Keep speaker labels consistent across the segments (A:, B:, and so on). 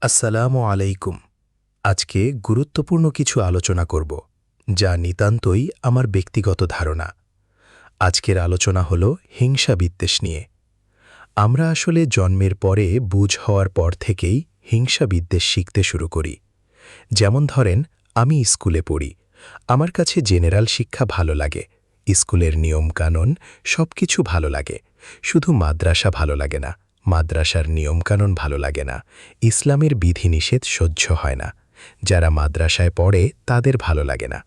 A: আসসালামু আলাইকুম। আজকে গুরুত্বপূর্ণ কিছু আলোচনা করব, যা নিতান্তই আমার ব্যক্তিগত ধারণা। আজকের আলোচনা হল হিংসা বিদ্বেষ নিয়ে। আমরা আসলে জন্মের পরে বুঝ হওয়ার পর থেকেই হিংসা বিদ্বেষ শিখতে শুরু করি। যেমন ধরেন, আমি স্কুলে পড়ি, আমার কাছে জেনারেল শিক্ষা ভালো লাগে, স্কুলের নিয়মকানুন সবকিছু ভালো লাগে, শুধু মাদ্রাসা ভালো লাগে না, মাদ্রাসার নিয়মকানুন ভালো লাগে না, ইসলামের বিধিনিষেধ সহ্য হয় না। যারা মাদ্রাসায় পড়ে তাদের ভালো লাগে না।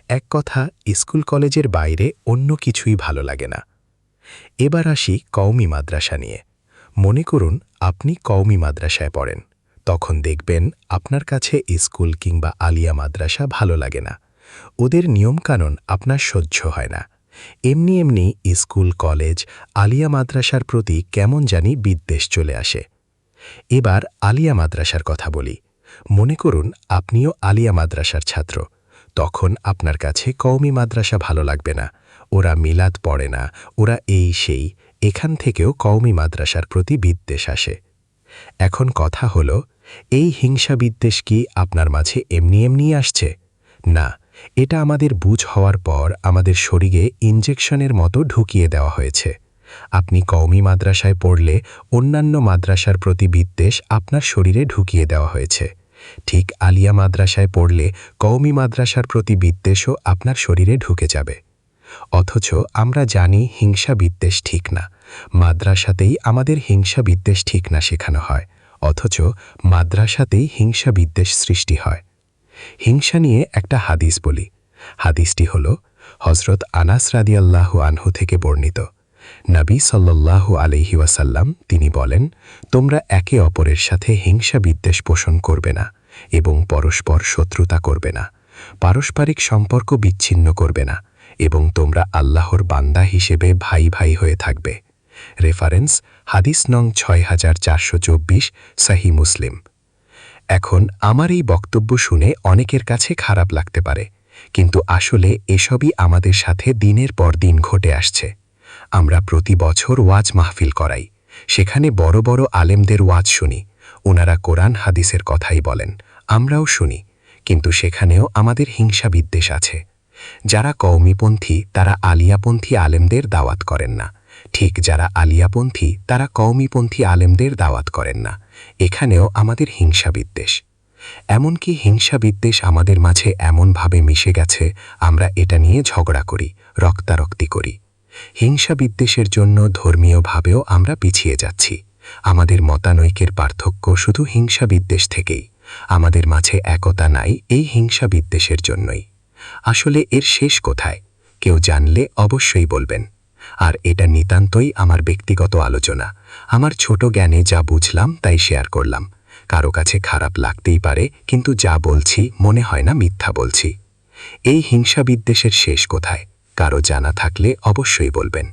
A: এক কথা, স্কুল কলেজের বাইরে অন্য কিছুই ভালো লাগে না। এবার আসি কওমি মাদ্রাসা নিয়ে। মনে করুন আপনি কওমি মাদ্রাসায় পড়েন, তখন দেখবেন আপনার কাছে স্কুল কিংবা আলিয়া মাদ্রাসা ভালো লাগে না। ওদের নিয়মকানুন আপনার সহ্য হয় না। এমনি এমনি স্কুল কলেজ আলিয়া মাদ্রাসার প্রতি কেমন জানি বিদ্বেষ চলে আসে। এবার আলিয়া মাদ্রাসার কথা বলি। মনে করুন আপনিও আলিয়া মাদ্রাসার ছাত্র, তখন আপনার কাছে কওমি মাদ্রাসা ভালো লাগবে না। ওরা মিলাদ পড়ে না, ওরা এই সেই, এখান থেকেও কওমি মাদ্রাসার প্রতি বিদ্বেষ আসে। এখন কথা হলো, এই হিংসা বিদ্বেষ কি আপনার মাঝে এমনি এমনি আসছে? না, এটা আমাদের বুঝ হওয়ার পর আমাদের শরীরে ইনজেকশনের মতো ঢুকিয়ে দেওয়া হয়েছে। আপনি কওমি মাদ্রাসায় পড়লে অন্যান্য মাদ্রাসার প্রতি বিদ্বেষ আপনার শরীরে ঢুকিয়ে দেওয়া হয়েছে। ঠিক আলিয়া মাদ্রাসায় পড়লে কওমি মাদ্রাসার প্রতি বিদ্বেষও আপনার শরীরে ঢুকে যাবে। অথচ আমরা জানি হিংসা বিদ্বেষ ঠিক না। মাদ্রাসাতেই আমাদের হিংসা বিদ্বেষ ঠিক না শেখানো হয়, অথচ মাদ্রাসাতেই হিংসা বিদ্বেষ সৃষ্টি হয়। হিংসা নিয়ে একটা হাদিস বলি। হাদিসটি হল হযরত আনাস রাদিয়াল্লাহু আনহু থেকে বর্ণিত। নবী সাল্লাল্লাহু আলাইহি ওয়াসাল্লাম তিনি বলেন, তোমরা একে অপরের সাথে হিংসা বিদ্বেষ পোষণ করবে না এবং পরস্পর শত্রুতা করবে না, পারস্পরিক সম্পর্ক বিচ্ছিন্ন করবে না এবং তোমরা আল্লাহর বান্দা হিসেবে ভাই ভাই হয়ে থাকবে। রেফারেন্স হাদিস নং 6424, সহিহ মুসলিম। এখন আমার এই বক্তব্য শুনে অনেকের কাছে খারাপ লাগতে পারে, কিন্তু আসলে এসবই আমাদের সাথে দিনের পর দিন ঘটে আসছে। আমরা প্রতি বছর ওয়াজ মাহফিল করাই, সেখানে বড় বড় আলেমদের ওয়াজ শুনি, ওনারা কোরআন হাদিসের কথাই বলেন, আমরাও শুনি, কিন্তু সেখানেও আমাদের হিংসা বিদ্বেষ আছে। যারা কওমিপন্থী তারা আলিয়াপন্থী আলেমদের দাওয়াত করেন না, ঠিক যারা আলিয়াপন্থী তারা কওমিপন্থী আলেমদের দাওয়াত করেন না। এখানেও আমাদের হিংসা বিদ্বেষ। এমনকি হিংসা বিদ্বেষ আমাদের মাঝে এমনভাবে মিশে গেছে, আমরা এটা নিয়ে ঝগড়া করি, রক্তারক্তি করি। হিংসা বিদ্বেষের জন্য ধর্মীয়ভাবেও আমরা পিছিয়ে যাচ্ছি। আমাদের মতানৈক্যের পার্থক্য শুধু হিংসা বিদ্বেষ থেকেই। আমাদের মাঝে একতা নাই এই হিংসা বিদ্বেষের জন্যই। আসলে এর শেষ কোথায়? কেউ জানলে অবশ্যই বলবেন। আর এটা নিতান্তই আমার ব্যক্তিগত আলোচনা। আমার ছোট জ্ঞানে যা বুঝলাম তাই শেয়ার করলাম। কারো কাছে খারাপ লাগতেই পারে, কিন্তু যা বলছি মনে হয় না মিথ্যা বলছি। এই হিংসা বিদ্বেষের শেষ কোথায়? কারো জানা থাকলে অবশ্যই বলবেন।